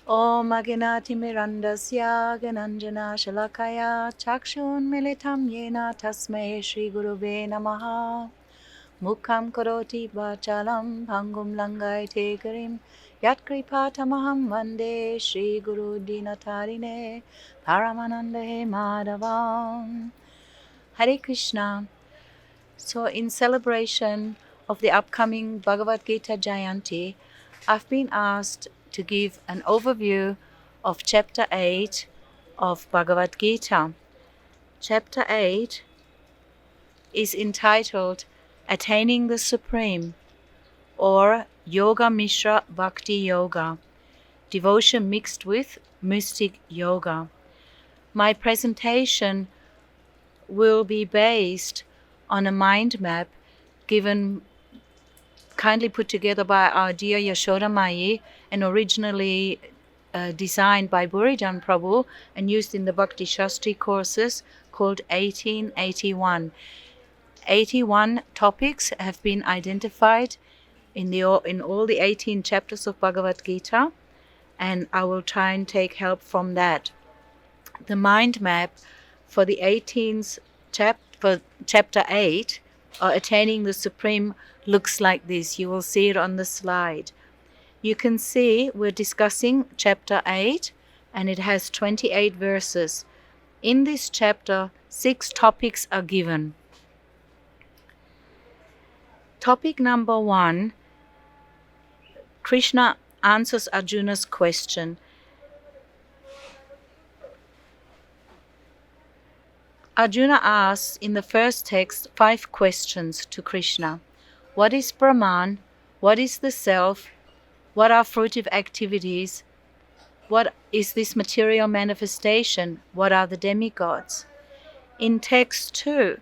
Om Agnatimirandasya Gananjana Shalakaya Chakshun Militam Yena Tasmai Shri Guruve Namaha Mukham Karoti Vachalam Bhangum Langai Tegarim Yatkripatamaham Vande Shri Guru Dinatarine Paramanande Madhavam. Hare Krishna. So in celebration of the upcoming Bhagavad Gita Jayanti, I've been asked to give an overview of Chapter 8 of Bhagavad Gita. Chapter 8 is entitled Attaining the Supreme, or Yoga Mishra Bhakti-yoga, Devotion Mixed with Mystic Yoga. My presentation will be based on a mind map kindly put together by our dear Yashoda Mai and originally designed by Burijan Prabhu and used in the Bhakti Shastri courses, called 1881. 81 topics have been identified in all the 18 chapters of Bhagavad Gita, and I will try and take help from that. The mind map for the 18th for chapter 8, Attaining the Supreme, looks like this. You will see it on the slide. You can see we're discussing chapter 8, and it has 28 verses. In this chapter, 6 topics are given. Topic number 1, Krishna answers Arjuna's question. Arjuna asks in the first text 5 questions to Krishna. What is Brahman? What is the self? What are fruitive activities? What is this material manifestation? What are the demigods? In text 2,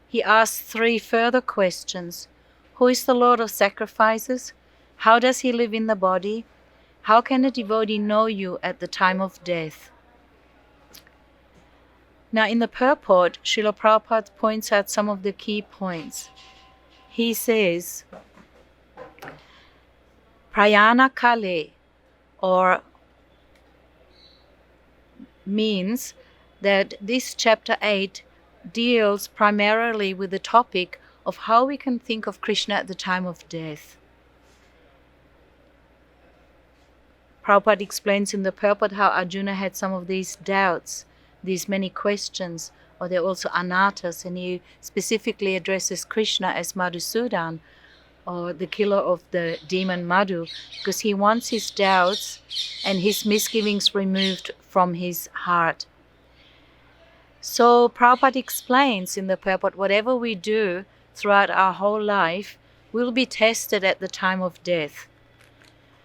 he asks 3 further questions. Who is the Lord of sacrifices? How does he live in the body? How can a devotee know you at the time of death? Now in the purport, Srila Prabhupada points out some of the key points. He says, Prayana Kale, or means that this chapter 8 deals primarily with the topic of how we can think of Krishna at the time of death. Prabhupada explains in the purport how Arjuna had some of these doubts, these many questions, or they're also anatas, and he specifically addresses Krishna as Madhusudan, or the killer of the demon Madhu, because he wants his doubts and his misgivings removed from his heart. So Prabhupada explains in the purport, whatever we do throughout our whole life will be tested at the time of death.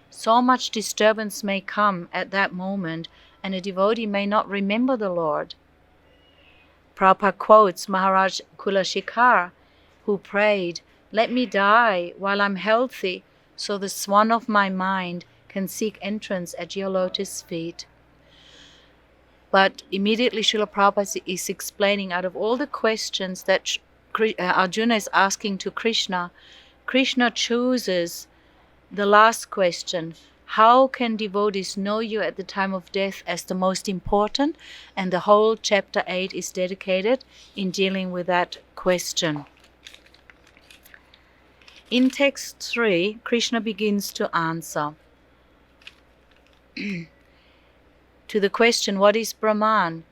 So much disturbance may come at that moment, and a devotee may not remember the Lord. Prabhupada quotes Maharaj Kulashikar, who prayed, "Let me die while I'm healthy, so the swan of my mind can seek entrance at your lotus feet." But immediately Srila Prabhupada is explaining, out of all the questions that Arjuna is asking to Krishna, Krishna chooses the last question, how can devotees know you at the time of death, as the most important, and the whole chapter 8 is dedicated in dealing with that question. In text 3, Krishna begins to answer to the question, what is Brahman?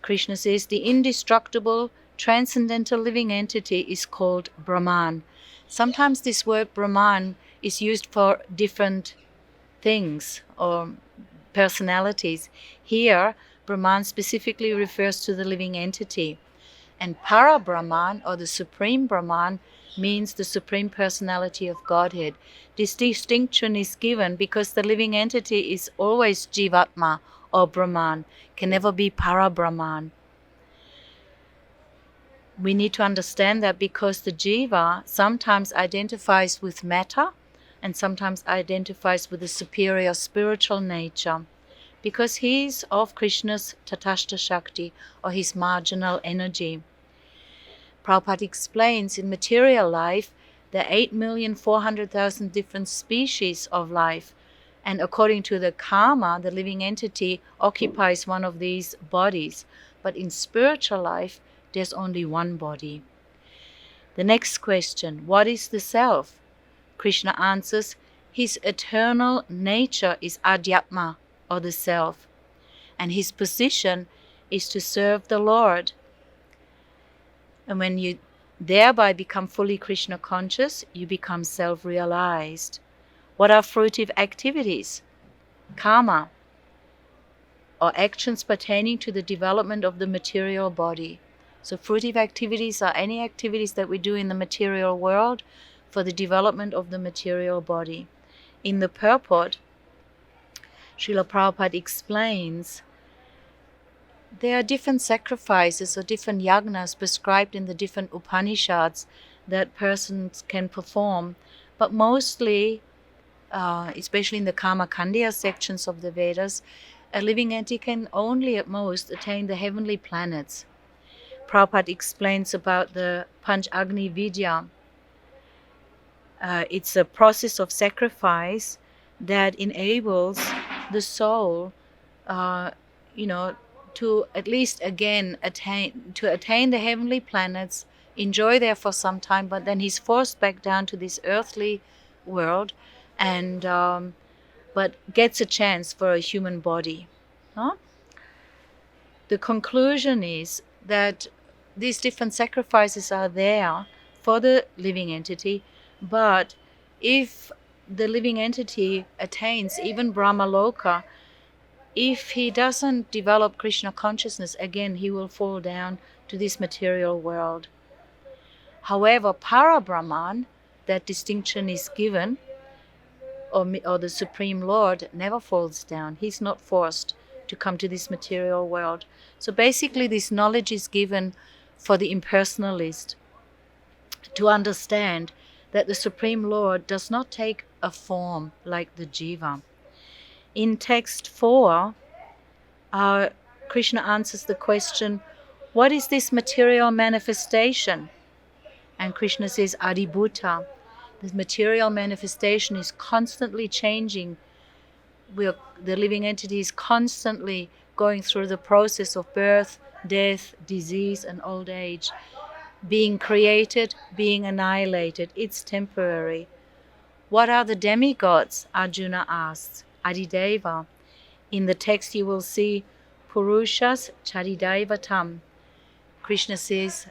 Krishna says, the indestructible, transcendental living entity is called Brahman. Sometimes this word Brahman is used for different things or personalities. Here, Brahman specifically refers to the living entity. And Para Brahman, or the Supreme Brahman, means the Supreme Personality of Godhead. This distinction is given because the living entity is always Jivatma or Brahman, can never be Para Brahman. We need to understand that because the Jiva sometimes identifies with matter and sometimes identifies with the superior spiritual nature, because he is of Krishna's Tatashta Shakti, or his marginal energy. Prabhupada explains, in material life, there are 8,400,000 different species of life, And according to the karma, the living entity occupies one of these bodies. But in spiritual life, there's only one body. The next question, what is the self? Krishna answers, his eternal nature is adhyatma, or the self. And his position is to serve the Lord. And when you thereby become fully Krishna conscious, you become self-realized. What are fruitive activities? Karma, or actions pertaining to the development of the material body. So fruitive activities are any activities that we do in the material world for the development of the material body. In the purport, Srila Prabhupada explains there are different sacrifices or different yagnas prescribed in the different Upanishads that persons can perform, but mostly, especially in the Karma Kandya sections of the Vedas, a living entity can only at most attain the heavenly planets. Prabhupada explains about the Panch Agni Vidya. It's a process of sacrifice that enables the soul, to at least again attain the heavenly planets, enjoy there for some time, but then he's forced back down to this earthly world, and but gets a chance for a human body. Huh? The conclusion is that these different sacrifices are there for the living entity, but if the living entity attains even Brahmaloka, if he doesn't develop Krishna consciousness, again he will fall down to this material world. However, Para-Brahman, that distinction is given, or the Supreme Lord never falls down. He's not forced to come to this material world. So basically this knowledge is given for the impersonalist to understand that the Supreme Lord does not take a form like the jiva. In text 4, Krishna answers the question, what is this material manifestation? And Krishna says, Adibhuta. The material manifestation is constantly changing. The living entity is constantly going through the process of birth, death, disease, and old age. Being created, being annihilated. It's temporary. What are the demigods? Arjuna asks. Adideva. In the text you will see Purushas Charidaivatam. Krishna says,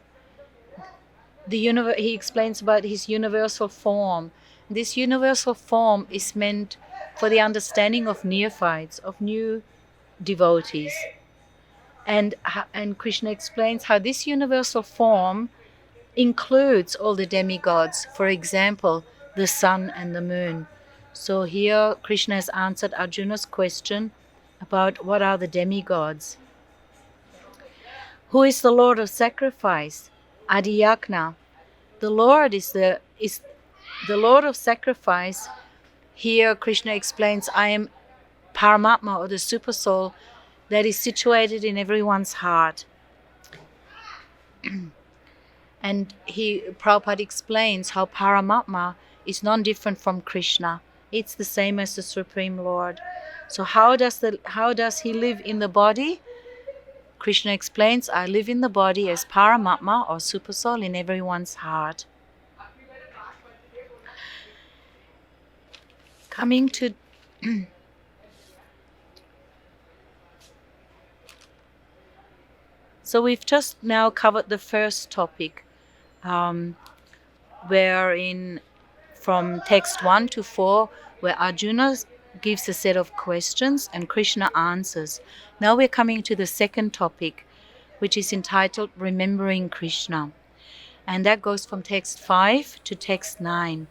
he explains about his universal form. This universal form is meant for the understanding of neophytes, of new devotees. And Krishna explains how this universal form includes all the demigods, for example, the sun and the moon. So here Krishna has answered Arjuna's question about what are the demigods. Who is the Lord of sacrifice? Adiyakna. The Lord is the Lord of sacrifice. Here Krishna explains, I am Paramatma, or the super soul that is situated in everyone's heart. And Prabhupada explains how Paramatma is non-different from Krishna. It's the same as the Supreme Lord. So how does he live in the body? Krishna explains, I live in the body as Paramatma, or super soul, in everyone's heart. Coming to so we've just now covered the first topic, wherein from text 1 to 4, where Arjuna gives a set of questions and Krishna answers. Now we're coming to the second topic, which is entitled Remembering Krishna. And that goes from text 5 to text 9.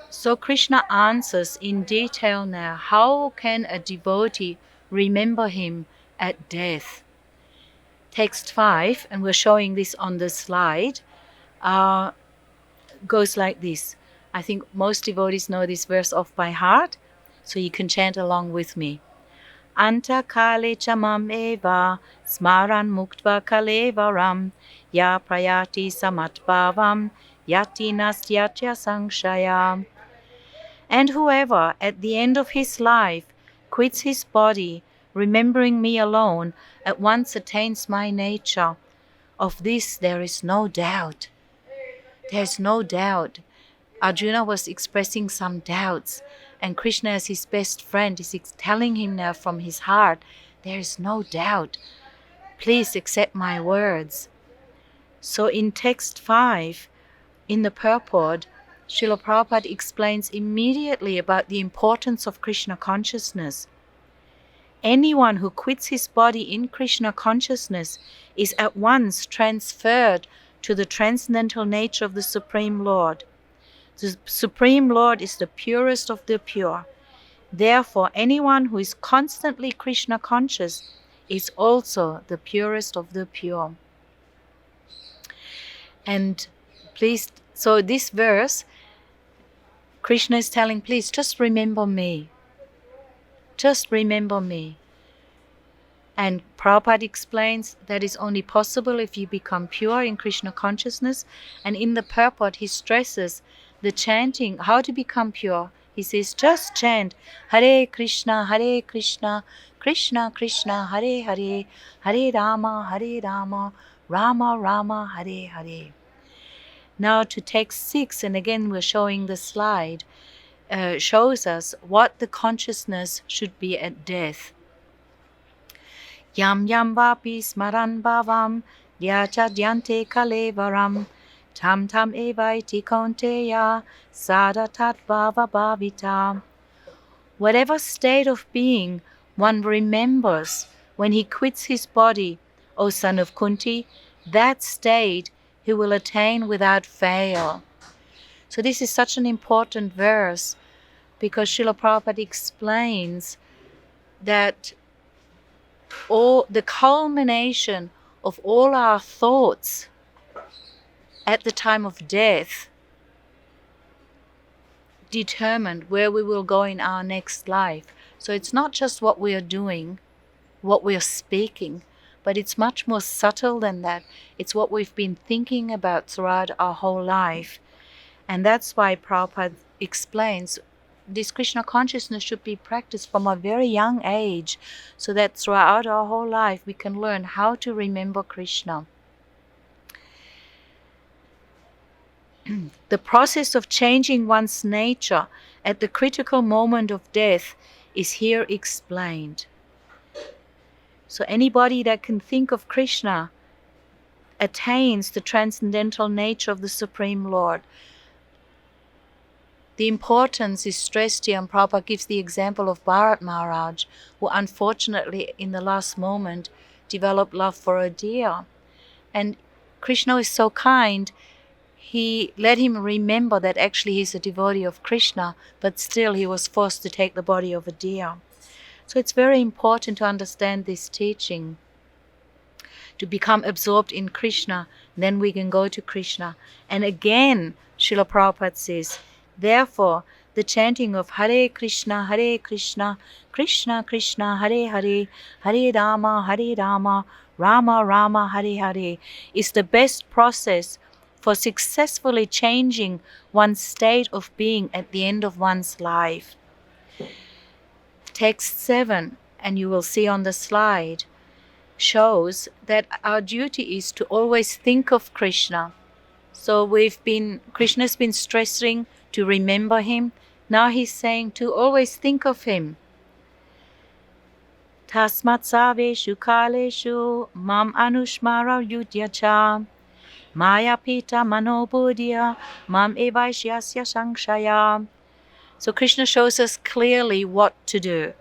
So Krishna answers in detail now, how can a devotee remember him at death? Text 5, and we're showing this on the slide, goes like this. I think most devotees know this verse off by heart, so you can chant along with me. Anta kale chamam eva smaran muktva kalevaram ya prayati samatbhavam yati nastyatya sankshaya. And whoever, at the end of his life, quits his body, remembering me alone, at once attains my nature. Of this there is no doubt. There is no doubt. Arjuna was expressing some doubts, and Krishna, as his best friend, is telling him now from his heart, there is no doubt. Please accept my words. So in text 5, in the purport, Srila Prabhupada explains immediately about the importance of Krishna consciousness. Anyone who quits his body in Krishna consciousness is at once transferred to the transcendental nature of the Supreme Lord. The Supreme Lord is the purest of the pure. Therefore, anyone who is constantly Krishna conscious is also the purest of the pure. And please, so this verse, Krishna is telling, please just remember me. Just remember me. And Prabhupada explains that is only possible if you become pure in Krishna consciousness. And in the purport, he stresses the chanting, how to become pure. He says, just chant Hare Krishna, Krishna Krishna, Hare Hare, Hare Rama, Rama Rama, Hare Hare. Now to text 6, and again we're showing the slide, shows us what the consciousness should be at death. Yam yam vapi smaran bhavam dhyacha dhyante kalevaram tam tam evaiti kaunteya sada tat bhava bhavita. Whatever state of being one remembers when he quits his body, O son of Kunti, that state he will attain without fail. So this is such an important verse because Srila Prabhupada explains that all the culmination of all our thoughts at the time of death determined where we will go in our next life. So it's not just what we are doing, what we are speaking, but it's much more subtle than that. It's what we've been thinking about throughout our whole life. And that's why Prabhupada explains this Krishna consciousness should be practiced from a very young age, so that throughout our whole life we can learn how to remember Krishna. The process of changing one's nature at the critical moment of death is here explained. So anybody that can think of Krishna attains the transcendental nature of the Supreme Lord. The importance is stressed here, and Prabhupada gives the example of Bharat Maharaj, who unfortunately in the last moment developed love for a deer. And Krishna is so kind, he let him remember that actually he's a devotee of Krishna, but still he was forced to take the body of a deer. So it's very important to understand this teaching, to become absorbed in Krishna, then we can go to Krishna. And again, Srila Prabhupada says, therefore, the chanting of Hare Krishna, Krishna Krishna, Hare Hare, Hare Rama, Rama Rama, Hare Hare, is the best process for successfully changing one's state of being at the end of one's life. Text 7, and you will see on the slide, shows that our duty is to always think of Krishna. So Krishna's been stressing to remember him. Now he's saying to always think of him. Tasmat saveshu kaleshu mam anushmara yudyacha maya pita manobudya mam evaishyasya sankshaya. So Krishna shows us clearly what to do.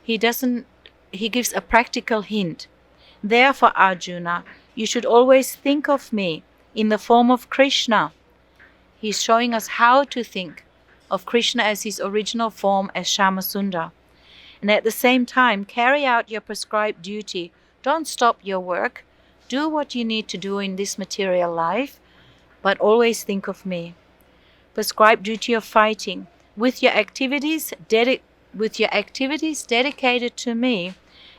He gives a practical hint. Therefore, Arjuna, you should always think of me in the form of Krishna. He's showing us how to think of Krishna as his original form as Shyamasundar. And at the same time, carry out your prescribed duty. Don't stop your work. Do what you need to do in this material life, but always think of me. Prescribed duty of fighting. With your activities dedicated to me,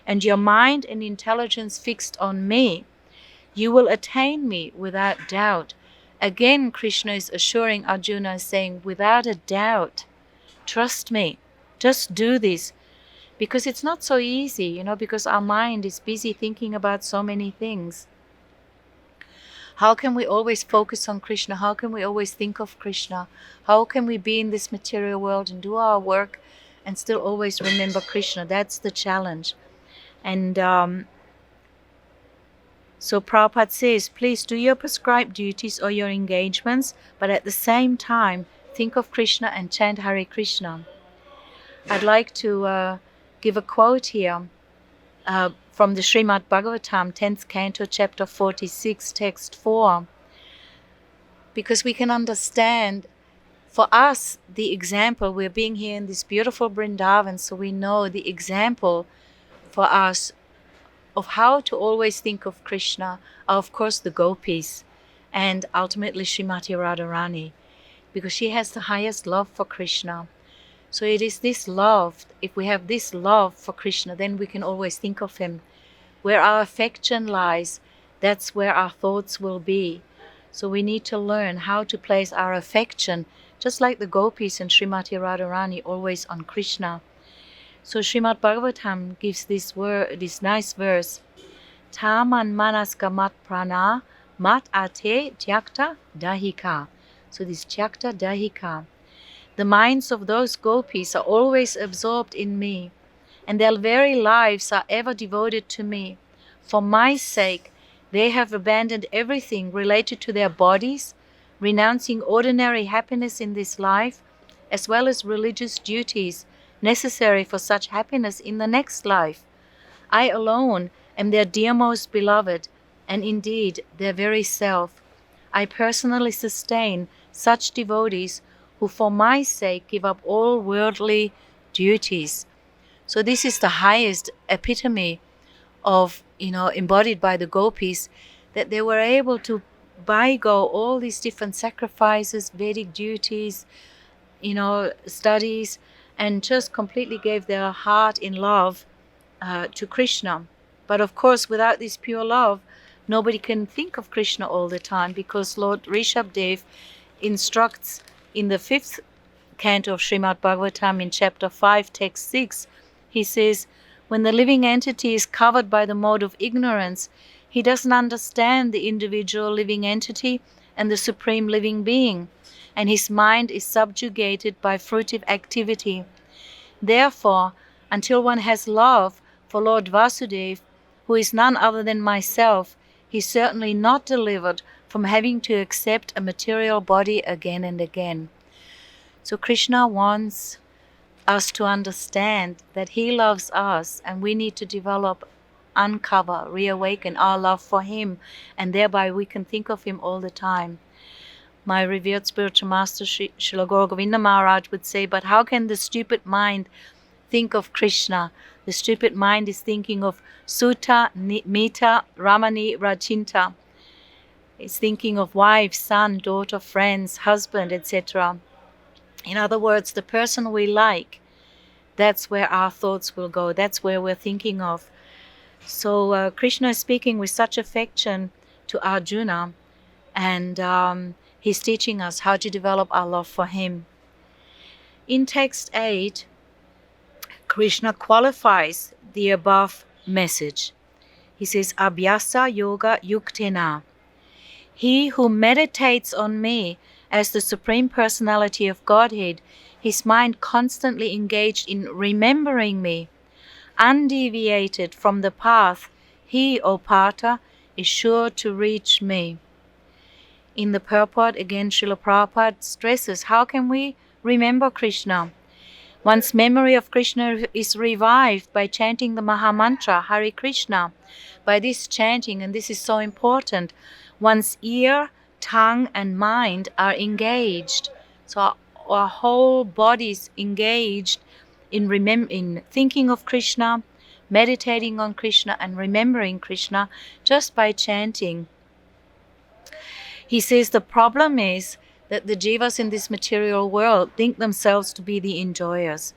and your mind and intelligence fixed on me, you will attain me without doubt. Again, Krishna is assuring Arjuna, saying, without a doubt, trust me, just do this. Because it's not so easy, because our mind is busy thinking about so many things. How can we always focus on Krishna? How can we always think of Krishna? How can we be in this material world and do our work and still always remember Krishna? That's the challenge. And so Prabhupada says, please do your prescribed duties or your engagements, but at the same time, think of Krishna and chant Hare Krishna. I'd like to give a quote here from the Srimad Bhagavatam, 10th Canto, Chapter 46, Text 4. Because we can understand, for us, the example, we're being here in this beautiful Vrindavan, so we know the example for us of how to always think of Krishna are, of course, the gopis and ultimately Srimati Radharani, because she has the highest love for Krishna. So it is this love, if we have this love for Krishna, then we can always think of him. Where our affection lies, that's where our thoughts will be. So we need to learn how to place our affection, just like the gopis and Srimati Radharani, always on Krishna. So Srimad Bhagavatam gives this nice verse, Taman manaska mat prana mat ate tyakta dahika. So this tyakta dahika. The minds of those gopis are always absorbed in me, and their very lives are ever devoted to me. For my sake, they have abandoned everything related to their bodies, renouncing ordinary happiness in this life, as well as religious duties necessary for such happiness in the next life. I alone am their dearmost beloved, and indeed their very self. I personally sustain such devotees who for my sake give up all worldly duties. So this is the highest epitome of, embodied by the gopis, that they were able to bygo all these different sacrifices, Vedic duties, studies, and just completely gave their heart in love to Krishna. But of course, without this pure love, nobody can think of Krishna all the time, because Lord Rishabdev instructs in the 5th canto of Srimad Bhagavatam in chapter 5, text 6, he says, when the living entity is covered by the mode of ignorance, he doesn't understand the individual living entity and the supreme living being, and his mind is subjugated by fruitive activity. Therefore, until one has love for Lord Vasudeva, who is none other than myself, he is certainly not delivered from having to accept a material body again and again. So Krishna wants us to understand that he loves us, and we need to develop, uncover, reawaken our love for him, and thereby we can think of him all the time. My revered spiritual master Srila Gaura Govinda Maharaj would say, but how can the stupid mind think of Krishna? The stupid mind is thinking of Sutta, Mita, Ramani, Rachinta. It's thinking of wife, son, daughter, friends, husband, etc. In other words, the person we like, that's where our thoughts will go. That's where we're thinking of. So Krishna is speaking with such affection to Arjuna, and he's teaching us how to develop our love for him. In text 8, Krishna qualifies the above message. He says, Abhyasa yoga yuktena. He who meditates on me as the Supreme Personality of Godhead, his mind constantly engaged in remembering me, undeviated from the path, he, O Partha, is sure to reach me. In the purport, again, Srila Prabhupada stresses, how can we remember Krishna? One's memory of Krishna is revived by chanting the Maha Mantra, Hare Krishna. By this chanting, and this is so important, one's ear, tongue, and mind are engaged. So our whole body is engaged in thinking of Krishna, meditating on Krishna, and remembering Krishna just by chanting. He says the problem is that the jivas in this material world think themselves to be the enjoyers,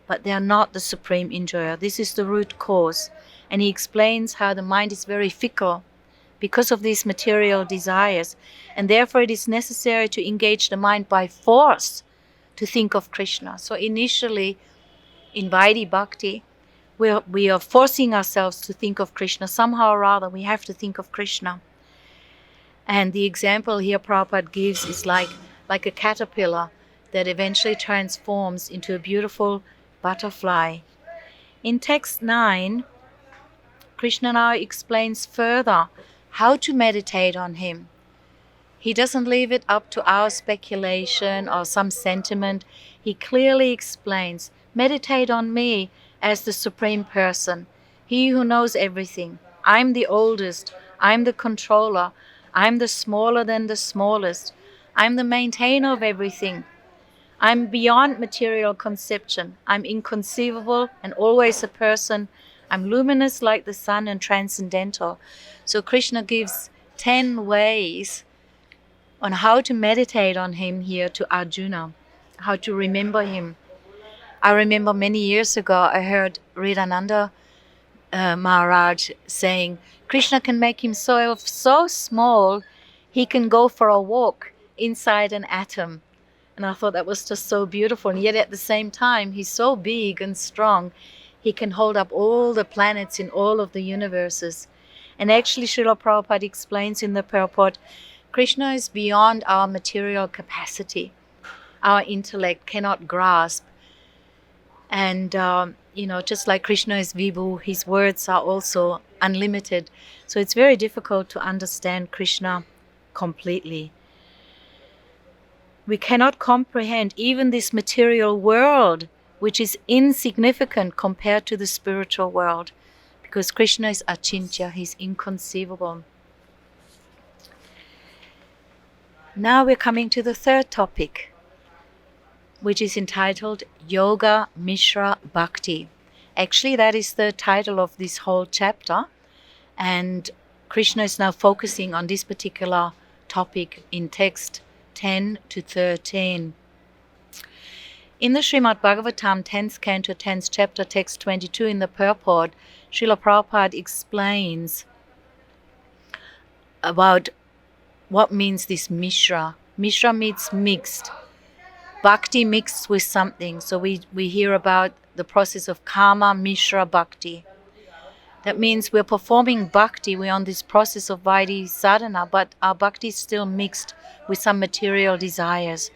but they are not the supreme enjoyer. This is the root cause. And he explains how the mind is very fickle because of these material desires, and therefore it is necessary to engage the mind by force to think of Krishna. So initially, in Vaidhi Bhakti, we are forcing ourselves to think of Krishna. Somehow or other, we have to think of Krishna. And the example here Prabhupada gives is like a caterpillar that eventually transforms into a beautiful butterfly. In text 9, Krishna now explains further how to meditate on him. He doesn't leave it up to our speculation or some sentiment. He clearly explains, meditate on me as the Supreme Person, he who knows everything. I'm the oldest, I'm the controller, I'm the smaller than the smallest, I'm the maintainer of everything. I'm beyond material conception. I'm inconceivable and always a person. I'm luminous like the sun and transcendental. So Krishna gives 10 ways on how to meditate on him here to Arjuna, how to remember him. I remember many years ago I heard Ridananda Maharaj saying, Krishna can make himself so small he can go for a walk inside an atom. And I thought that was just so beautiful. And yet at the same time, he's so big and strong, he can hold up all the planets in all of the universes. And actually, Srila Prabhupada explains in the purport, Krishna is beyond our material capacity. Our intellect cannot grasp. And, just like Krishna is Vibhu, his words are also unlimited. So it's very difficult to understand Krishna completely. We cannot comprehend even this material world, which is insignificant compared to the spiritual world, because Krishna is achintya, he's inconceivable. Now we're coming to the third topic, which is entitled Yoga Mishra Bhakti. Actually, that is the title of this whole chapter, and Krishna is now focusing on this particular topic in text 10 to 13. In the Srimad Bhagavatam 10th canto 10th chapter text 22 in the purport, Srila Prabhupada explains about what means this Mishra. Mishra means mixed. Bhakti mixed with something. So we hear about the process of Kama Mishra Bhakti. That means we're performing bhakti, we're on this process of Vaidhi sadhana, but our bhakti is still mixed with some material desires.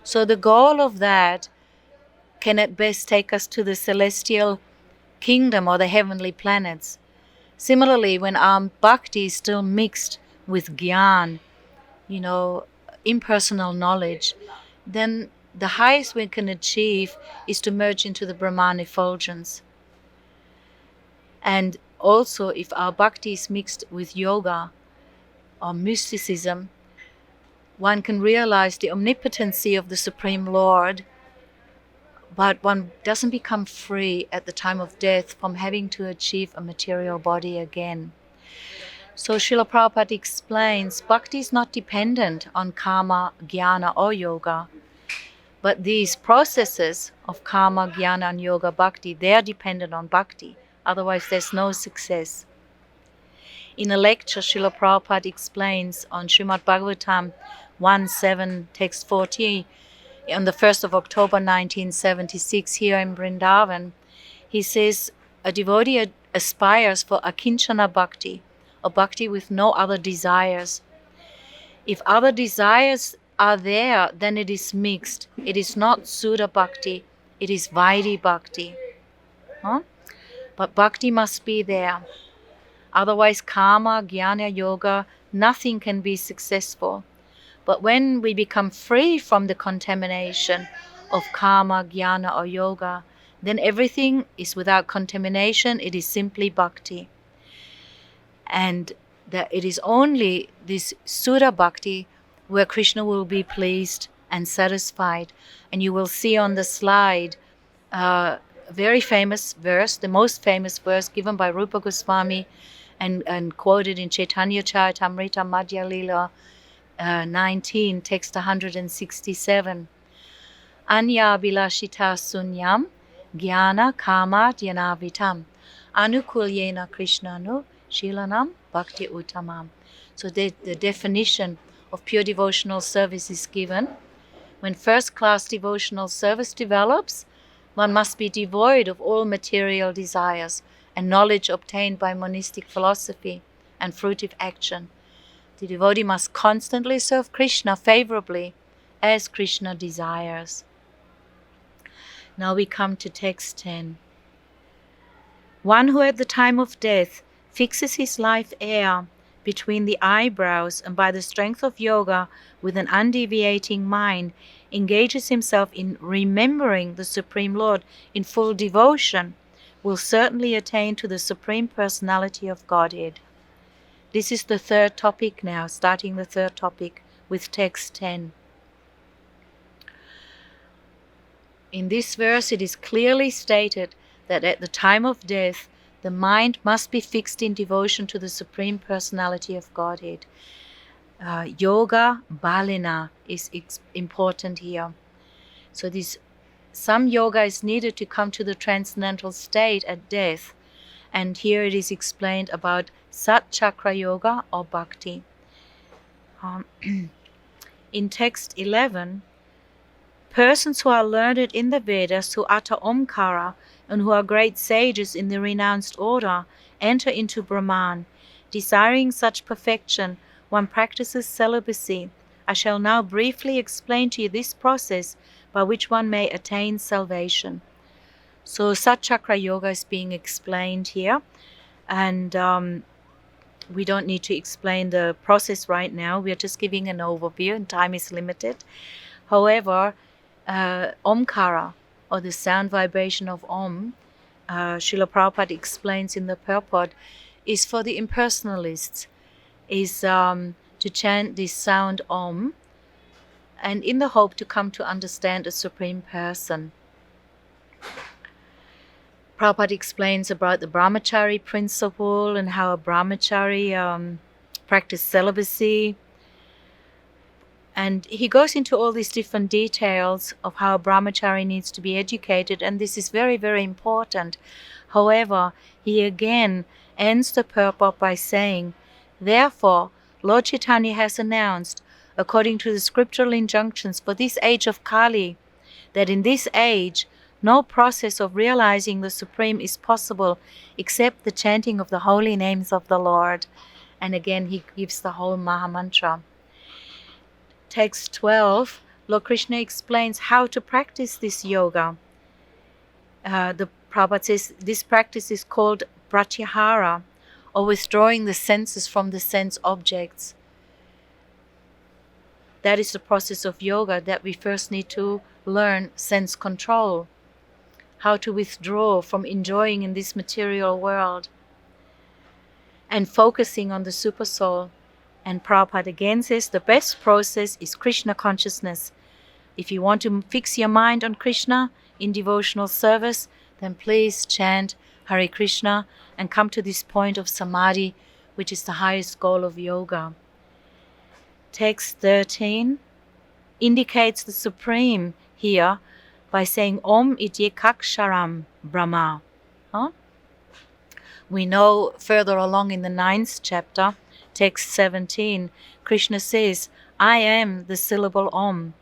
So the goal of that can at best take us to the celestial kingdom or the heavenly planets. Similarly, when our bhakti is still mixed with gyan, impersonal knowledge, then the highest we can achieve is to merge into the Brahman effulgence. And also, if our bhakti is mixed with yoga or mysticism, one can realize the omnipotency of the Supreme Lord, but one doesn't become free at the time of death from having to achieve a material body again. So Srila Prabhupada explains, bhakti is not dependent on karma, jnana or yoga, but these processes of karma, jnana and yoga bhakti, they are dependent on bhakti. Otherwise, there's no success. In a lecture, Srila Prabhupada explains on Srimad Bhagavatam 1.7, text 40, on the 1st of October 1976 here in Vrindavan, he says, a devotee aspires for akinchana bhakti, a bhakti with no other desires. If other desires are there, then it is mixed. It is not Sudha bhakti, it is Vaidhi bhakti. But bhakti must be there. Otherwise, karma, jnana, yoga, nothing can be successful. But when we become free from the contamination of karma, jnana or yoga, then everything is without contamination. It is simply bhakti. And that it is only this Sudha bhakti where Krishna will be pleased and satisfied. And you will see on the slide a very famous verse, the most famous verse given by Rupa Goswami and quoted in Chaitanya Charitamrita Madhya Lila 19, text 167. Anya bilashita sunyam jnana kama dhyanavitam anukulyena krishnanu shilanam bhakti uttamam. So the definition of pure devotional service is given. When first-class devotional service develops, one must be devoid of all material desires and knowledge obtained by monistic philosophy and fruitive action. The devotee must constantly serve Krishna favorably as Krishna desires. Now we come to text 10. One who at the time of death fixes his life air between the eyebrows and by the strength of yoga with an undeviating mind engages himself in remembering the Supreme Lord in full devotion will certainly attain to the Supreme Personality of Godhead. This is the third topic now, starting the third topic with text 10. In this verse it is clearly stated that at the time of death the mind must be fixed in devotion to the Supreme Personality of Godhead. Yoga balena is important here. So some yoga is needed to come to the transcendental state at death. And here it is explained about Sat Chakra Yoga or Bhakti. In text 11, persons who are learned in the Vedas, who utter Omkara, and who are great sages in the renounced order, enter into Brahman. Desiring such perfection, one practices celibacy. I shall now briefly explain to you this process by which one may attain salvation. So Sat Chakra Yoga is being explained here, and we don't need to explain the process right now. We are just giving an overview, and time is limited. However, Omkara, or the sound vibration of Om, Srila Prabhupada explains in the purport, is for the impersonalists, is to chant this sound Om, and in the hope to come to understand a Supreme Person. Prabhupada explains about the Brahmacari principle and how a Brahmacari practiced celibacy. And he goes into all these different details of how a Brahmacari needs to be educated, and this is very, very important. However, he again ends the purport by saying, therefore, Lord Chaitanya has announced, according to the scriptural injunctions for this age of Kali, that in this age, no process of realizing the Supreme is possible except the chanting of the holy names of the Lord. And again, he gives the whole Maha Mantra. Text 12, Lord Krishna explains how to practice this yoga. The Prabhupada says this practice is called pratyahara, or withdrawing the senses from the sense objects. That is the process of yoga, that we first need to learn sense control, how to withdraw from enjoying in this material world and focusing on the super soul. And Prabhupada again says the best process is Krishna consciousness. If you want to fix your mind on Krishna in devotional service, then please chant Hare Krishna and come to this point of samadhi, which is the highest goal of yoga. Text 13 indicates the Supreme here by saying Om Ityekaksharam Brahma. We know further along in the 9th chapter, text 17, Krishna says, I am the syllable Om.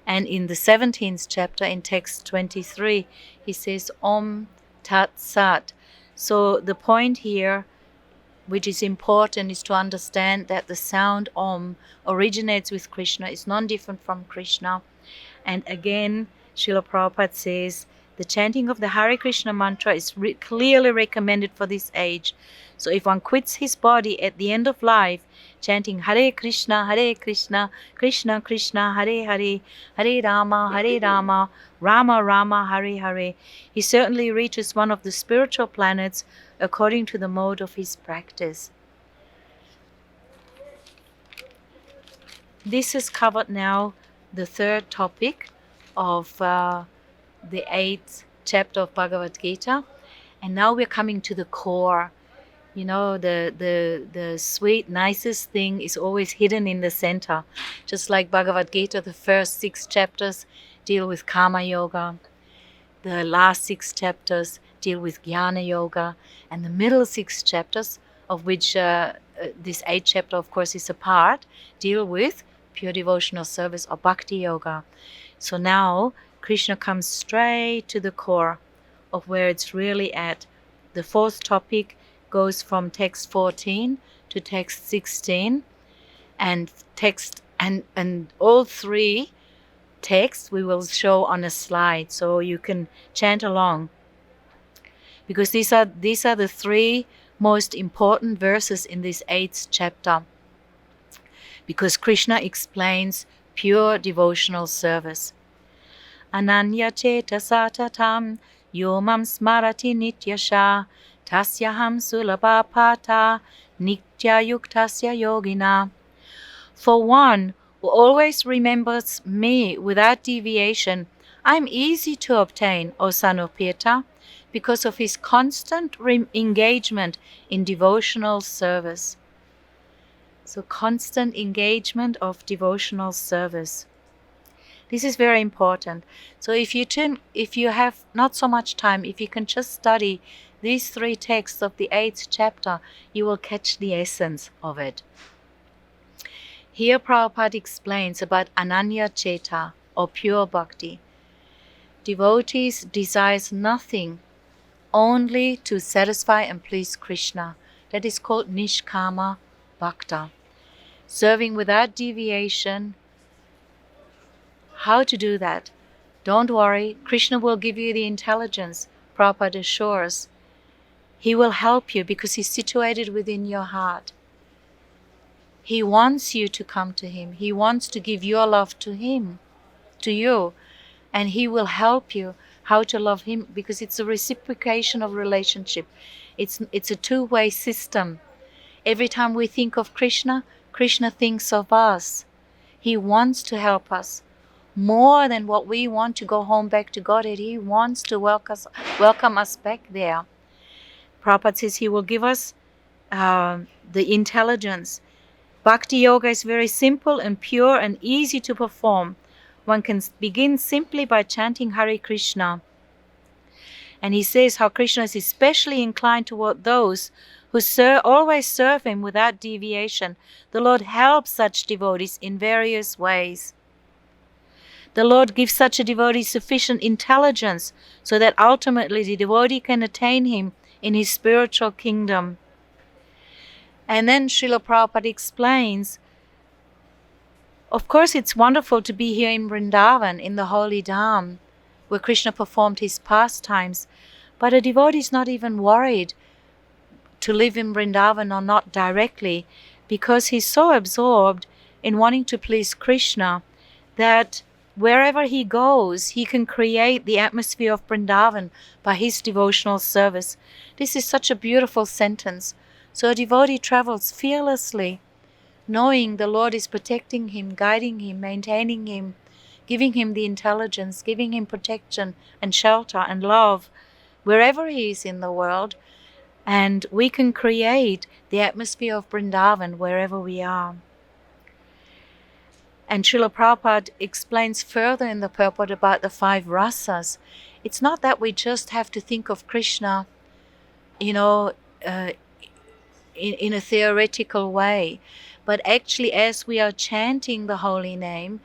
And in the 17th chapter, in text 23, he says Om Tat Sat. So the point here, which is important, is to understand that the sound Om originates with Krishna, is non-different from Krishna. And again, Srila Prabhupada says, the chanting of the Hare Krishna mantra is clearly recommended for this age. So if one quits his body at the end of life, chanting Hare Krishna, Krishna Krishna, Hare Hare, Hare Rama, Rama Rama, Hare Hare, he certainly reaches one of the spiritual planets according to the mode of his practice. This has covered now the third topic of the 8th chapter of Bhagavad Gita, and now we're coming to the core. You know, the sweet, nicest thing is always hidden in the center. Just like Bhagavad Gita, the first 6 chapters deal with Karma Yoga, the last 6 chapters deal with Jnana Yoga, and the middle 6 chapters, of which this 8th chapter, of course, is a part, deal with pure devotional service or bhakti-yoga. So now Krishna comes straight to the core of where it's really at. The fourth topic goes from text 14 to text 16, and all three texts we will show on a slide so you can chant along, because these are the three most important verses in this 8th chapter, because Krishna explains pure devotional service. Ananya cheta satatam yomam smarati nityasha tasyaham sulabhapata nitya yuktasya yogina. For one who always remembers me without deviation, I am easy to obtain, O son of Pirtha, because of his constant engagement in devotional service. So constant engagement of devotional service. This is very important. So if you have not so much time, if you can just study these three texts of the 8th chapter, you will catch the essence of it. Here Prabhupada explains about Ananya Cheta, or pure bhakti. Devotees desires nothing, only to satisfy and please Krishna. That is called Nishkama Bhakta. Serving without deviation. How to do that? Don't worry, Krishna will give you the intelligence, Prabhupada assures. He will help you because he's situated within your heart. He wants you to come to him. He wants to give your love to him, to you. And he will help you how to love him, because it's a reciprocation of relationship. It's a two-way system. Every time we think of Krishna, Krishna thinks of us. He wants to help us. More than what we want to go home back to Godhead, he wants to welcome us back there. Prabhupada says he will give us the intelligence. Bhakti yoga is very simple and pure and easy to perform. One can begin simply by chanting Hare Krishna. And he says how Krishna is especially inclined toward those who always serve him without deviation. The Lord helps such devotees in various ways. The Lord gives such a devotee sufficient intelligence so that ultimately the devotee can attain him in his spiritual kingdom. And then Srila Prabhupada explains, of course it's wonderful to be here in Vrindavan, in the holy Dham, where Krishna performed his pastimes, but a devotee is not even worried to live in Vrindavan or not directly, because he's so absorbed in wanting to please Krishna that wherever he goes, he can create the atmosphere of Vrindavan by his devotional service. This is such a beautiful sentence. So a devotee travels fearlessly, knowing the Lord is protecting him, guiding him, maintaining him, giving him the intelligence, giving him protection and shelter and love wherever he is in the world. And we can create the atmosphere of Vrindavan wherever we are. And Srila Prabhupada explains further in the purport about the 5 rasas. It's not that we just have to think of Krishna, in a theoretical way, but actually as we are chanting the holy name,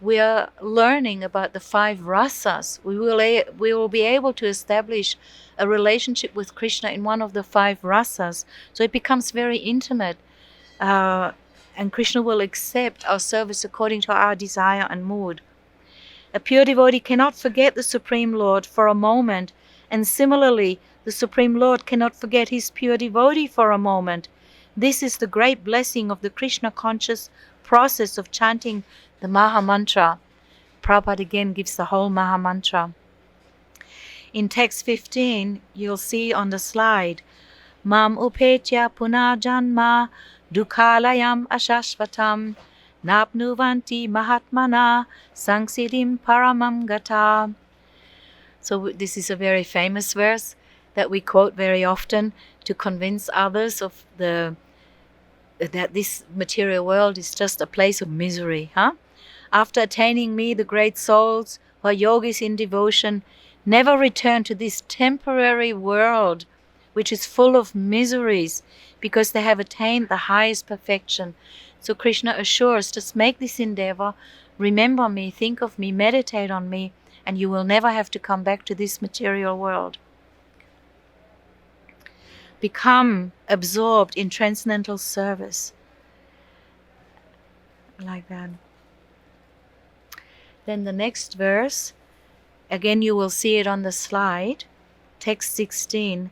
we are learning about the 5 rasas. We will be able to establish a relationship with Krishna in one of the 5 rasas. So it becomes very intimate. And Krishna will accept our service according to our desire and mood. A pure devotee cannot forget the Supreme Lord for a moment, and similarly, the Supreme Lord cannot forget his pure devotee for a moment. This is the great blessing of the Krishna conscious process of chanting the Maha Mantra. Prabhupada again gives the whole Maha Mantra. In text 15, you'll see on the slide, Mam upetya punajanma dukhalayam ashashvatam napnuvanti mahatmana sangsiddhim paramam gata. So this is a very famous verse that we quote very often to convince others of that this material world is just a place of misery. After attaining me, the great souls who are yogis in devotion never return to this temporary world which is full of miseries, because they have attained the highest perfection. So Krishna assures, just make this endeavor, remember me, think of me, meditate on me, and you will never have to come back to this material world. Become absorbed in transcendental service. Like that. Then the next verse, again you will see it on the slide, text 16.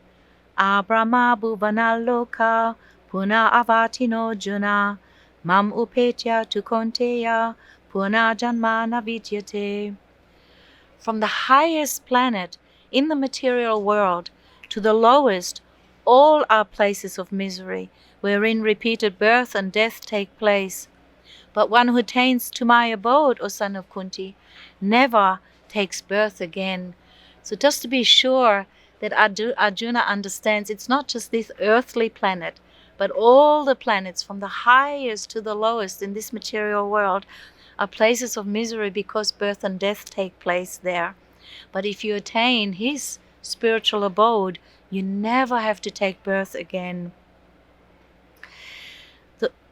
Abrahma bhuvanaloka puna avatino juna mam upetya tu konteya puna janmana vidyate. From the highest planet in the material world to the lowest, all are places of misery, wherein repeated birth and death take place. But one who attains to my abode, O son of Kunti, never takes birth again. So just to be sure that Arjuna understands, it's not just this earthly planet, but all the planets from the highest to the lowest in this material world are places of misery because birth and death take place there. But if you attain his spiritual abode, you never have to take birth again.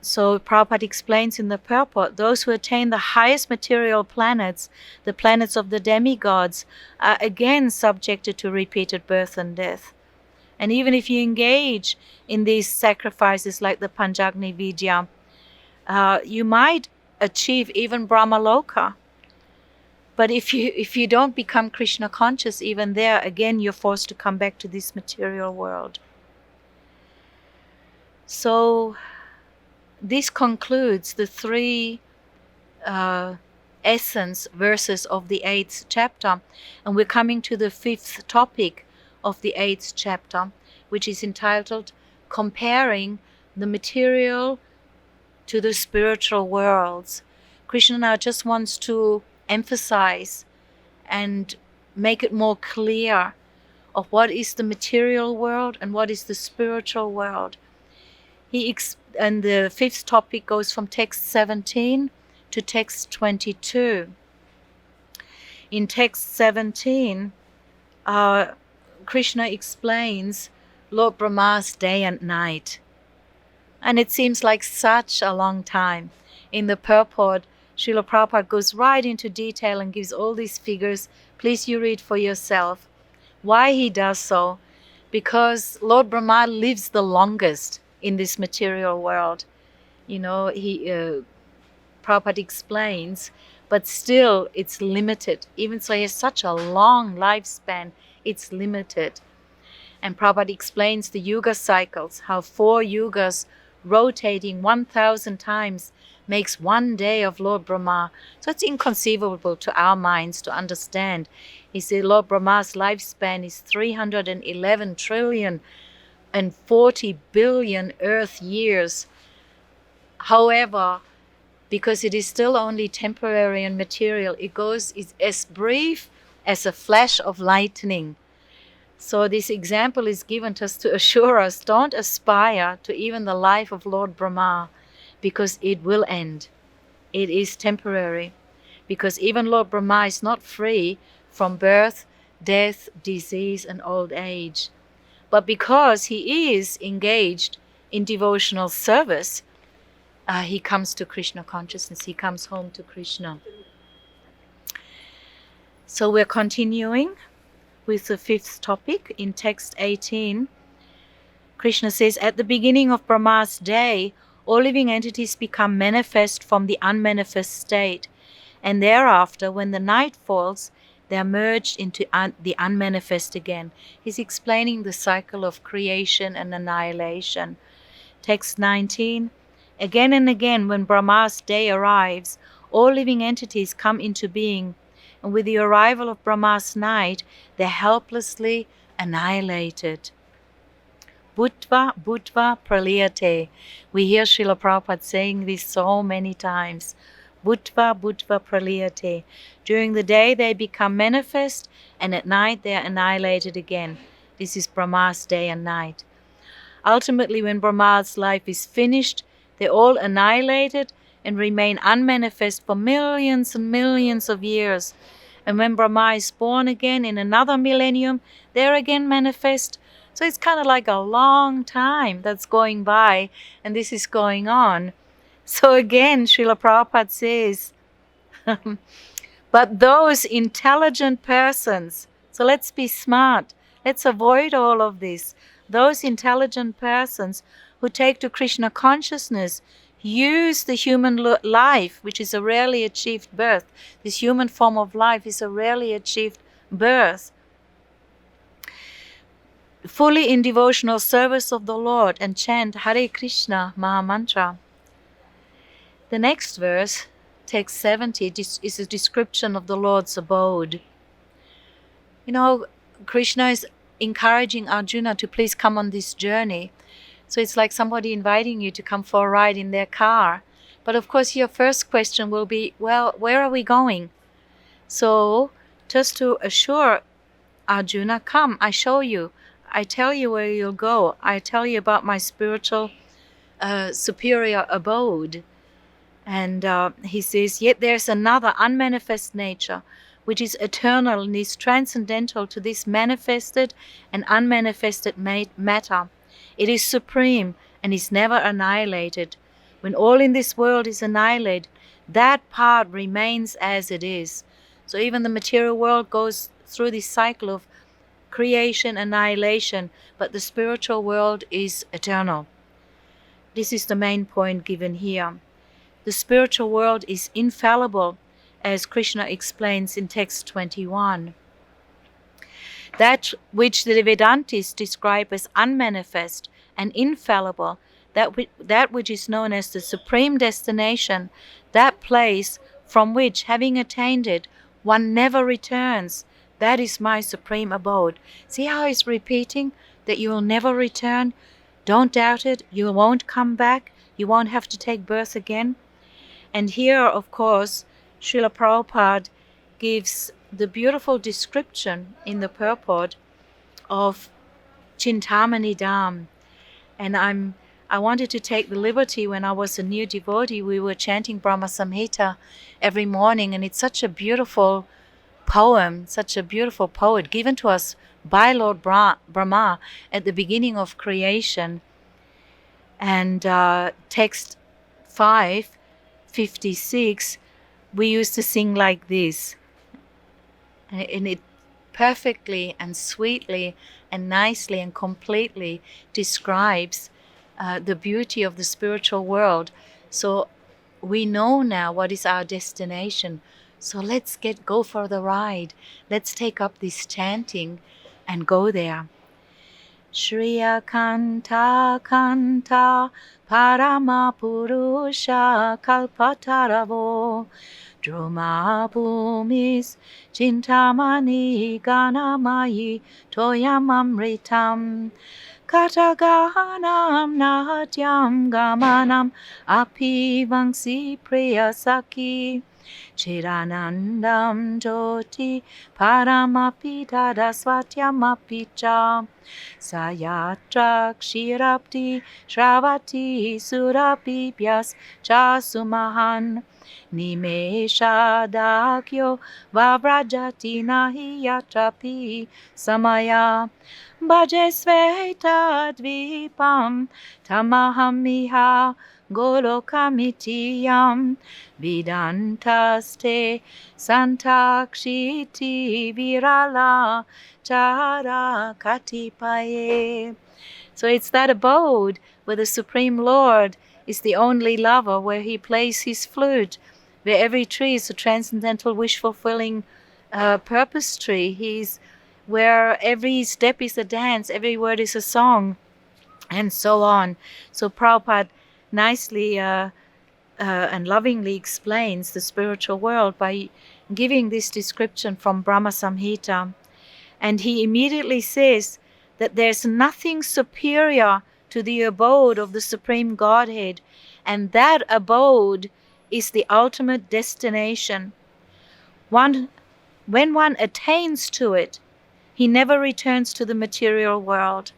So Prabhupada explains in the purport, those who attain the highest material planets, the planets of the demigods, are again subjected to repeated birth and death. And even if you engage in these sacrifices like the Panjagni Vidya, you might achieve even Brahmaloka. But if you don't become Krishna conscious, even there, again, you're forced to come back to this material world. So this concludes the three essence verses of the 8th chapter, and we're coming to the 5th topic of the 8th chapter, which is entitled Comparing the Material to the Spiritual Worlds. Krishna now just wants to emphasize and make it more clear of what is the material world and what is the spiritual world. And the 5th topic goes from text 17 to text 22. In text 17, Krishna explains Lord Brahma's day and night. And it seems like such a long time. In the purport, Srila Prabhupada goes right into detail and gives all these figures. Please you read for yourself. Why he does so? Because Lord Brahma lives the longest in this material world. You know, Prabhupada explains, but still it's limited. Even so, he has such a long lifespan, it's limited. And Prabhupada explains the yuga cycles, how 4 yugas rotating 1,000 times makes 1 day of Lord Brahma. So it's inconceivable to our minds to understand. He said Lord Brahma's lifespan is 311 trillion and 40 billion earth years. However, because it is still only temporary and material, it's as brief as a flash of lightning. So this example is given to us to assure us, don't aspire to even the life of Lord Brahma, because it will end. It is temporary, because even Lord Brahma is not free from birth, death, disease, and old age. But because he is engaged in devotional service, he comes to Krishna consciousness. He comes home to Krishna. So we're continuing with the 5th topic in text 18. Krishna says, at the beginning of Brahma's day, all living entities become manifest from the unmanifest state. And thereafter, when the night falls, they are merged into the unmanifest again. He's explaining the cycle of creation and annihilation. Text 19. Again and again, when Brahma's day arrives, all living entities come into being, and with the arrival of Brahma's night, they're helplessly annihilated. Bhutva, bhutva, praliyate. We hear Srila Prabhupada saying this so many times. Bhutva, bhutva, praliyate. During the day they become manifest, and at night they are annihilated again. This is Brahma's day and night. Ultimately, when Brahma's life is finished, they're all annihilated and remain unmanifest for millions and millions of years. And when Brahma is born again in another millennium, they're again manifest. So it's kind of like a long time that's going by, and this is going on. So again, Srila Prabhupada says, but those intelligent persons, so let's be smart, let's avoid all of this. Those intelligent persons who take to Krishna consciousness use the human life, which is a rarely achieved birth. This human form of life is a rarely achieved birth, fully in devotional service of the Lord, and chant Hare Krishna Maha Mantra. The next verse, text 70, is a description of the Lord's abode. You know, Krishna is encouraging Arjuna to please come on this journey. So it's like somebody inviting you to come for a ride in their car. But of course, your first question will be, well, where are we going? So just to assure Arjuna, come, I show you. I tell you where you'll go. I tell you about my spiritual superior abode. And he says, yet there's another unmanifest nature, which is eternal and is transcendental to this manifested and unmanifested matter. It is supreme and is never annihilated. When all in this world is annihilated, that part remains as it is. So even the material world goes through this cycle of creation, annihilation, but the spiritual world is eternal. This is the main point given here. The spiritual world is infallible, as Krishna explains in text 21. That which the Vedantis describe as unmanifest and infallible, that which is known as the supreme destination, that place from which, having attained it, one never returns, that is my supreme abode. See how he's repeating that you will never return? Don't doubt it, you won't come back, you won't have to take birth again. And here, of course, Srila Prabhupada gives the beautiful description in the purport of Chintamani Dham. And I wanted to take the liberty, when I was a new devotee, we were chanting Brahma Samhita every morning, and it's such a beautiful poem, such a beautiful poet given to us by Lord Brahma at the beginning of creation. And text 556, we used to sing like this, and it perfectly and sweetly and nicely and completely describes the beauty of the spiritual world. So we know now what is our destination. So let's go for the ride. Let's take up this chanting and go there. Shriya Kanta Kanta Parama Purusha Kalpataravo Druma Bhumis Chintamani Ganamayi Toyamamritam Kataganam Natyam Gamanam Api Vangsi Priyasaki Chiranandam Joti Paramapi Dadaswatyamapi Cha Sayatra Kshirapti Shravati Surapipyas Chasumahan Nimesha Dakyo Vavrajati Nahi Yatrapi Samaya Bhajesveta Dvipam Tamahamiha Golokamitiyam Vidantaste Santakshiti Virala Chara Katipaye. So it's that abode where the Supreme Lord is the only lover, where he plays his flute, where every tree is a transcendental wish-fulfilling purpose tree. He's where every step is a dance, every word is a song, and so on. So Prabhupada nicely and lovingly explains the spiritual world by giving this description from Brahma Samhita. And he immediately says that there's nothing superior to the abode of the Supreme Godhead, and that abode is the ultimate destination. When one attains to it, he never returns to the material world.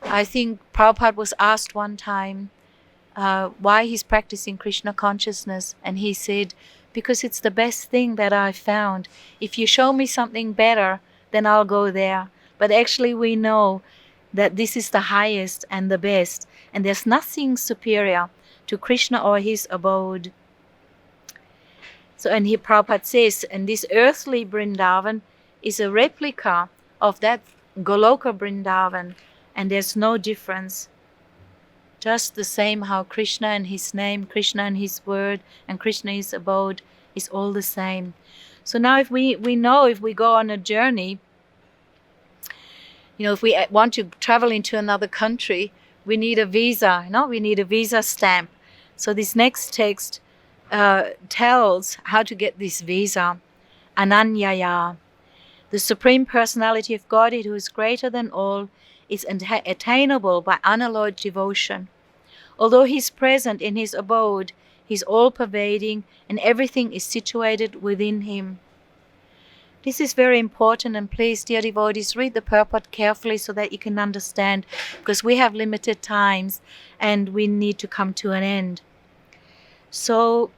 I think Prabhupada was asked one time why he's practicing Krishna consciousness, and he said, because it's the best thing that I found. If you show me something better, then I'll go there. But actually we know that this is the highest and the best, and there's nothing superior to Krishna or his abode. So, and here Prabhupada says, and this earthly Vrindavan is a replica of that Goloka Vrindavan, and there's no difference. Just the same how Krishna and his name, Krishna and his word, and Krishna his abode is all the same. So now if we know, if we go on a journey, if we want to travel into another country, we need a visa, we need a visa stamp. So this next text tells how to get this visa. Ananyaya. The Supreme Personality of Godhead, who is greater than all, is attainable by unalloyed devotion. Although he is present in his abode, he is all-pervading, and everything is situated within him. This is very important, and please, dear devotees, read the purport carefully so that you can understand, because we have limited times and we need to come to an end. So,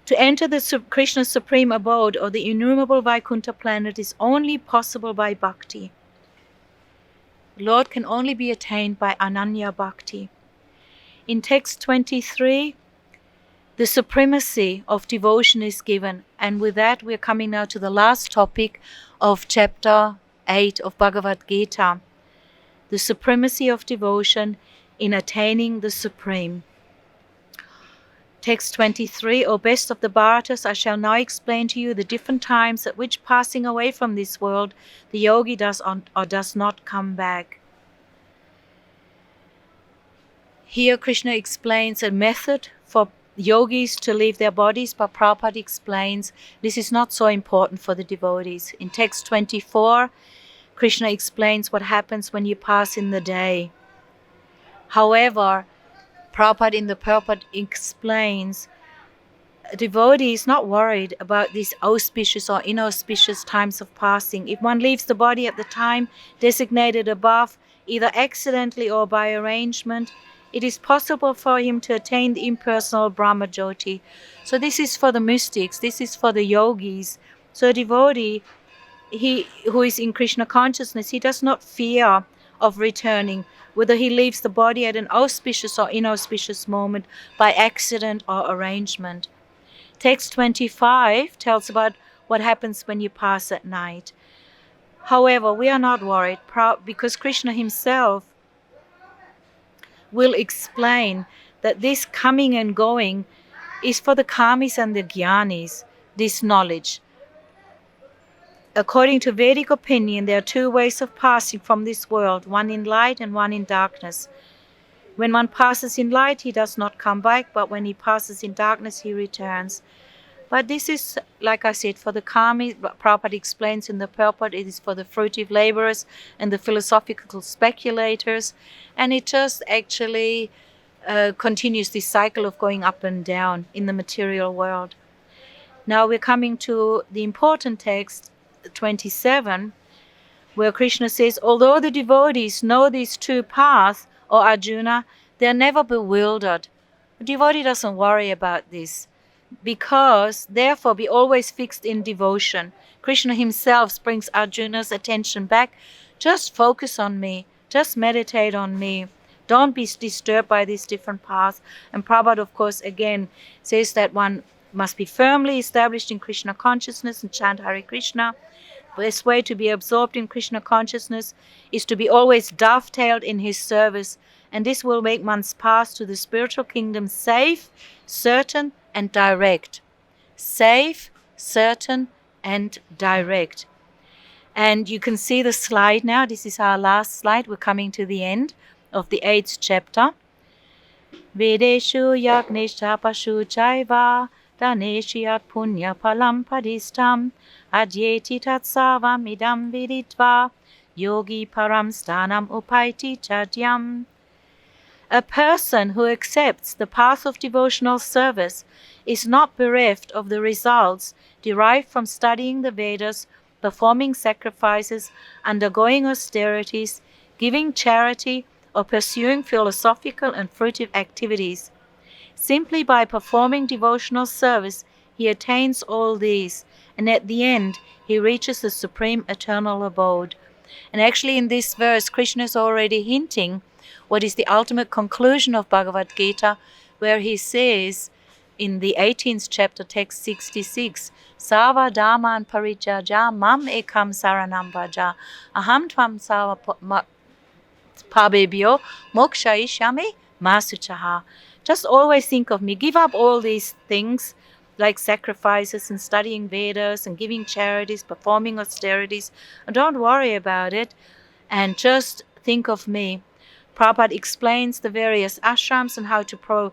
to enter the Krishna's supreme abode or the innumerable Vaikuntha planet is only possible by bhakti. Lord can only be attained by Ananya Bhakti. In text 23, the supremacy of devotion is given, and with that we're coming now to the last topic of chapter 8 of Bhagavad Gita, the supremacy of devotion in attaining the supreme. Text 23, O best of the Bharatas, I shall now explain to you the different times at which, passing away from this world, the yogi does or does not come back. Here Krishna explains a method for yogis to leave their bodies, but Prabhupada explains this is not so important for the devotees. In text 24, Krishna explains what happens when you pass in the day. However, Prabhupada in the purport explains a devotee is not worried about these auspicious or inauspicious times of passing. If one leaves the body at the time designated above, either accidentally or by arrangement, it is possible for him to attain the impersonal Brahma Jyoti. So this is for the mystics, this is for the yogis. So a devotee, who is in Krishna consciousness, he does not fear of returning, whether he leaves the body at an auspicious or inauspicious moment, by accident or arrangement. Text 25 tells about what happens when you pass at night. However, we are not worried, because Krishna himself will explain that this coming and going is for the karmis and the jnanis, this knowledge. According to Vedic opinion, there are two ways of passing from this world, one in light and one in darkness. When one passes in light, he does not come back, but when he passes in darkness, he returns. But this is, like I said, for the karmis. Prabhupada explains in the purport, it is for the fruitive laborers and the philosophical speculators, and it just actually continues this cycle of going up and down in the material world. Now we're coming to the important text, 27, where Krishna says, although the devotees know these two paths, O Arjuna, they are never bewildered. The devotee doesn't worry about this, because therefore be always fixed in devotion. Krishna himself brings Arjuna's attention back. Just focus on me. Just meditate on me. Don't be disturbed by these different paths. And Prabhupada, of course, again says that one must be firmly established in Krishna consciousness and chant Hare Krishna. The best way to be absorbed in Krishna consciousness is to be always dovetailed in his service, and this will make one's path to the spiritual kingdom safe, certain, and direct. Safe, certain, and direct. And you can see the slide now. This is our last slide. We're coming to the end of the 8th chapter. Vedeshu yagnesha pashu chaiva daneshiyat punya palam padistam adyeti tatsavam idam viditva yogi param stanam upaiti chadyam. A person who accepts the path of devotional service is not bereft of the results derived from studying the Vedas, performing sacrifices, undergoing austerities, giving charity, or pursuing philosophical and fruitive activities. Simply by performing devotional service, he attains all these, and at the end, he reaches the supreme eternal abode. And actually in this verse, Krishna is already hinting what is the ultimate conclusion of Bhagavad Gita, where he says in the 18th chapter, text 66, Sava Dhamman Parijaja Mam Ekam Saranam Vaja Aham Tvam Sava Pabebhyo Mokshayishami Masuchaha. Just always think of me. Give up all these things like sacrifices and studying Vedas and giving charities, performing austerities. Don't worry about it and just think of me. Prabhupada explains the various ashrams and how to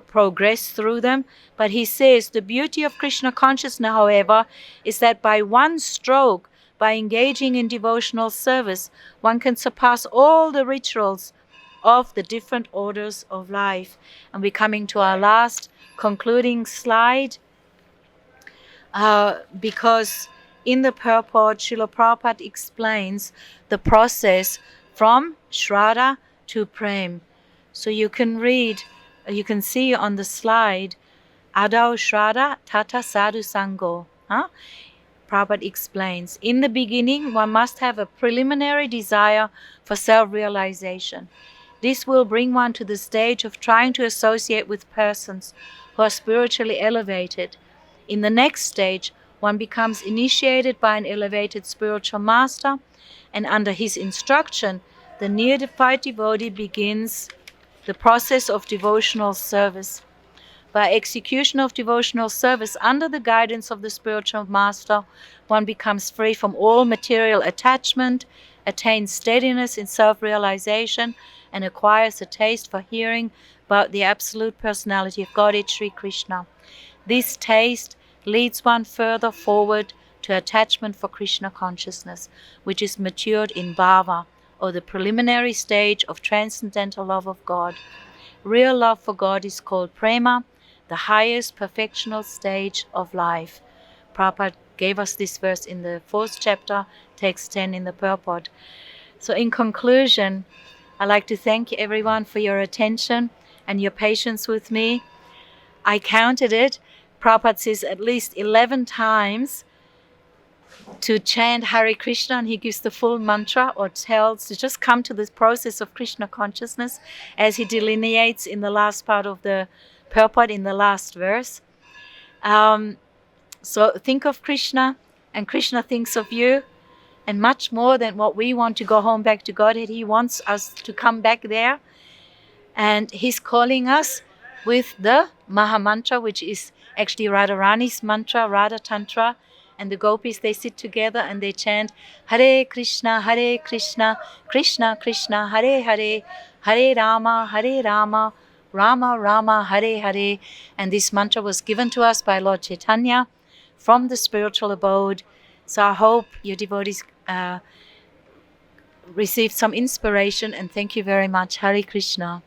progress through them. But he says the beauty of Krishna consciousness, however, is that by one stroke, by engaging in devotional service, one can surpass all the rituals of the different orders of life. And we're coming to our last concluding slide, because in the purport, Srila Prabhupada explains the process from Shraddha to Prem. So you can read, you can see on the slide, Adau Shraddha Tata Sadhu Sango. Prabhupada explains, in the beginning, one must have a preliminary desire for self-realization. This will bring one to the stage of trying to associate with persons who are spiritually elevated. In the next stage, one becomes initiated by an elevated spiritual master, and under his instruction, the neophyte devotee begins the process of devotional service. By execution of devotional service under the guidance of the spiritual master, one becomes free from all material attachment, attains steadiness in self-realization, and acquires a taste for hearing about the absolute personality of Godhead Sri Krishna. This taste leads one further forward to attachment for Krishna consciousness, which is matured in bhava, or the preliminary stage of transcendental love of God. Real love for God is called prema, the highest perfectional stage of life. Prabhupada gave us this verse in the 4th chapter, text 10 in the purport. So in conclusion, I'd like to thank everyone for your attention and your patience with me. I counted it. Prabhupada says at least 11 times to chant Hare Krishna, and he gives the full mantra, or tells to just come to this process of Krishna consciousness, as he delineates in the last part of the purport in the last verse. So think of Krishna, and Krishna thinks of you, and much more than what we want to go home back to Godhead. He wants us to come back there, and he's calling us with the Maha Mantra, which is actually Radharani's mantra, Radha Tantra. And the gopis, they sit together and they chant Hare Krishna, Krishna Krishna, Hare Hare, Hare Rama, Rama Rama, Hare Hare. And this mantra was given to us by Lord Chaitanya from the spiritual abode. So I hope your devotees received some inspiration, and thank you very much. Hare Krishna.